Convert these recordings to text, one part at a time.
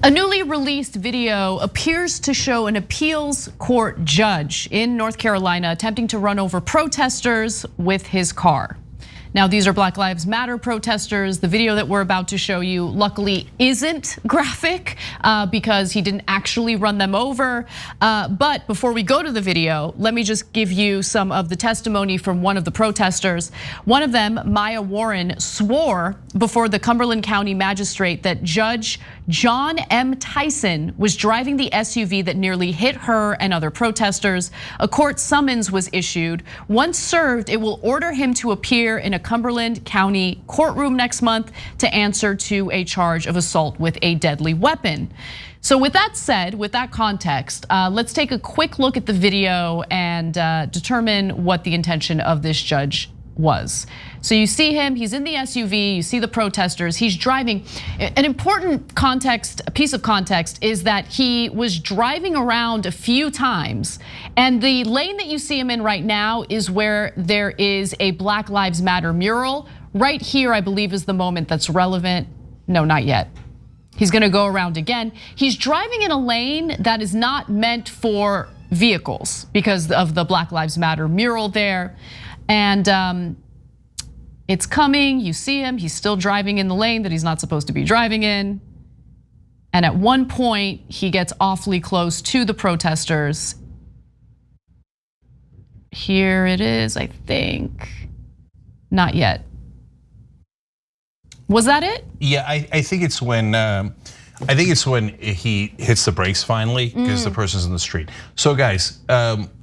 A newly released video appears to show an appeals court judge in North Carolina attempting to run over protesters with his car. Now, these are Black Lives Matter protesters. The video that we're about to show you luckily isn't graphic because he didn't actually run them over. But before we go to the video, let me just give you some of the testimony from one of the protesters. One of them, Maya Warren, swore before the Cumberland County magistrate that Judge John M. Tyson was driving the SUV that nearly hit her and other protesters. A court summons was issued. Once served, it will order him to appear in a Cumberland County courtroom next month to answer to a charge of assault with a deadly weapon. So with that said, with that context, let's take a quick look at the video and determine what the intention of this judge was. So you see him, he's in the SUV, you see the protesters, he's driving. An important context, a piece of context is that he was driving around a few times, and the lane that you see him in right now is where there is a Black Lives Matter mural. Right here, I believe, is the moment that's relevant. No, not yet. He's gonna go around again. He's driving in a lane that is not meant for vehicles because of the Black Lives Matter mural there. And it's coming, you see him, he's still driving in the lane that he's not supposed to be driving in. And at one point, he gets awfully close to the protesters. Here it is, I think. Not yet. Was that it? Yeah, I think it's when he hits the brakes finally because the person's in the street. So guys,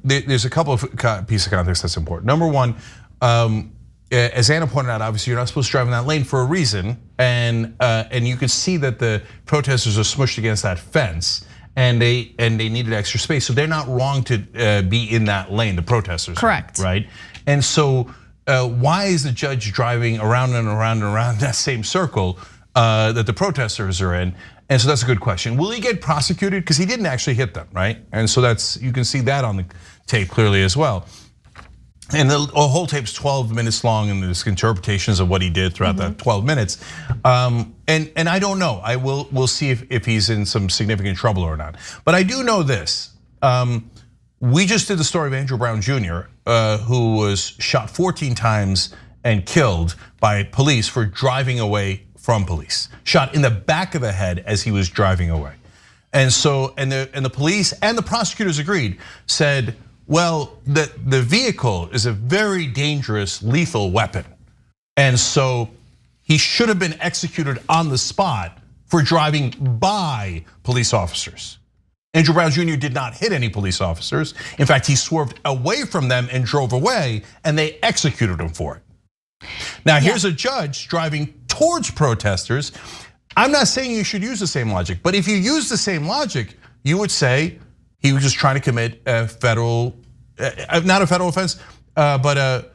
there's a couple of pieces of context that's important. Number one, as Anna pointed out, obviously you're not supposed to drive in that lane for a reason, and you can see that the protesters are smushed against that fence, and they needed extra space. So they're not wrong to be in that lane. The protesters, correct, right? And so why is the judge driving around and around and around that same circle that the protesters are in? And so that's a good question. Will he get prosecuted? Because he didn't actually hit them, right? And so you can see that on the tape clearly as well. And the whole tape's 12 minutes long, and there's interpretations of what he did throughout that 12 minutes. And I don't know. We'll see if he's in some significant trouble or not. But I do know this. We just did the story of Andrew Brown Jr., who was shot 14 times and killed by police for driving away from police, shot in the back of the head as he was driving away. And so, and the police and the prosecutors agreed, said, well, the vehicle is a very dangerous, lethal weapon. And so he should have been executed on the spot for driving by police officers. Andrew Brown Jr. did not hit any police officers. In fact, he swerved away from them and drove away, and they executed him for it. Now, here's a judge driving towards protesters. I'm not saying you should use the same logic, but if you use the same logic, you would say he was just trying to commit a federal, not a federal offense, but a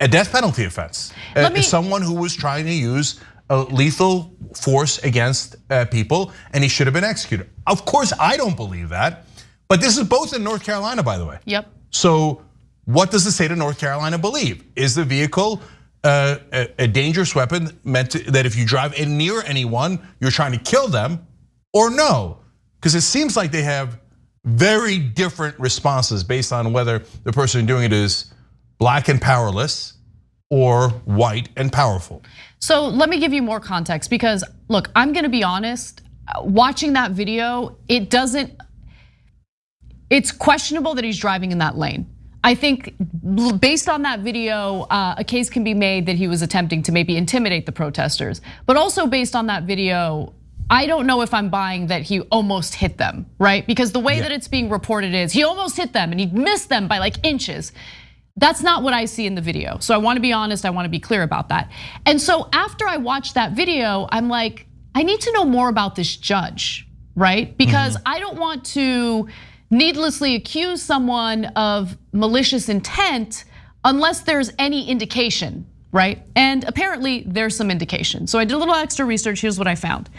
death penalty offense. Someone who was trying to use a lethal force against people, and he should have been executed. Of course, I don't believe that, but this is both in North Carolina, by the way. Yep. So what does the state of North Carolina believe? Is the vehicle a dangerous weapon meant that if you drive in near anyone, you're trying to kill them, or no? Because it seems like they have very different responses based on whether the person doing it is black and powerless or white and powerful. So let me give you more context, because look, I'm gonna be honest, watching that video, it's questionable that he's driving in that lane. I think based on that video, a case can be made that he was attempting to maybe intimidate the protesters. But also based on that video, I don't know if I'm buying that he almost hit them, right? Because the way that it's being reported is he almost hit them and he missed them by like inches. That's not what I see in the video. So I wanna be honest, I wanna be clear about that. And so after I watched that video, I'm like, I need to know more about this judge, right? Because I don't want to needlessly accuse someone of malicious intent unless there's any indication, right? And apparently there's some indication. So I did a little extra research, here's what I found.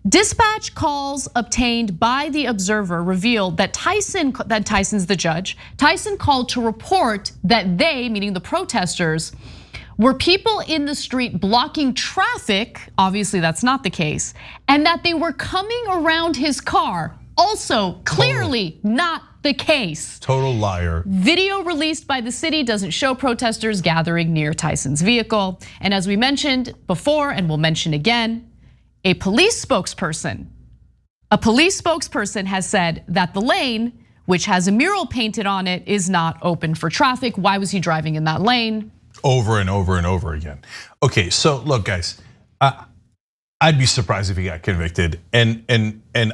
Dispatch calls obtained by the Observer revealed that Tyson's the judge, Tyson called to report that they, meaning the protesters, Were people in the street blocking traffic? Obviously that's not the case. And that they were coming around his car? Also clearly not the case. Total liar. Video released by the city doesn't show protesters gathering near Tyson's vehicle. And as we mentioned before, and we'll mention again, a police spokesperson has said that the lane, which has a mural painted on it, is not open for traffic. Why was he driving in that lane? Over and over and over again. Okay, so look, guys, I'd be surprised if he got convicted, and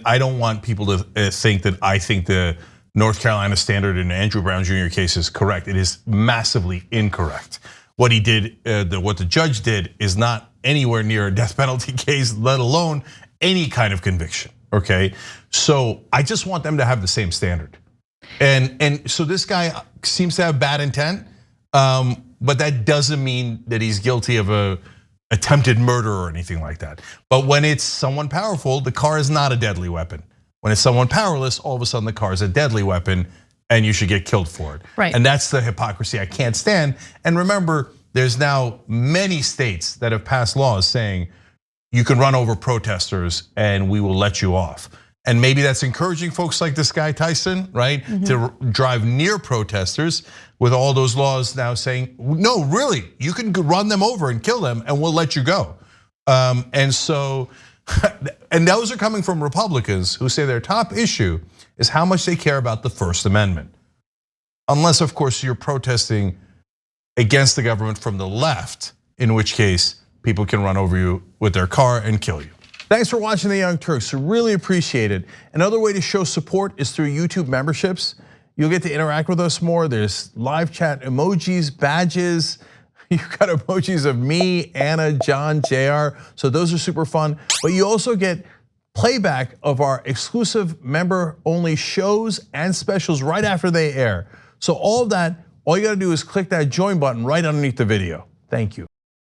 I don't want people to think that I think the North Carolina standard in Andrew Brown Jr. case is correct. It is massively incorrect. What he did, what the judge did, is not anywhere near a death penalty case, let alone any kind of conviction. Okay, so I just want them to have the same standard, and so this guy seems to have bad intent, but that doesn't mean that he's guilty of a attempted murder or anything like that. But when it's someone powerful, the car is not a deadly weapon. When it's someone powerless, all of a sudden the car is a deadly weapon and you should get killed for it. Right. And that's the hypocrisy I can't stand. And remember, there's now many states that have passed laws saying you can run over protesters and we will let you off. And maybe that's encouraging folks like this guy Tyson, right? To drive near protesters, with all those laws now saying, no, really, you can run them over and kill them and we'll let you go. And so, and those are coming from Republicans who say their top issue is how much they care about the First Amendment. Unless, of course, you're protesting against the government from the left, in which case people can run over you with their car and kill you. Thanks for watching The Young Turks, we really appreciate it. Another way to show support is through YouTube memberships. You'll get to interact with us more. There's live chat emojis, badges. You've got emojis of me, Anna, John, JR. So those are super fun. But you also get playback of our exclusive member-only shows and specials right after they air. So all of that, all you gotta do is click that join button right underneath the video. Thank you.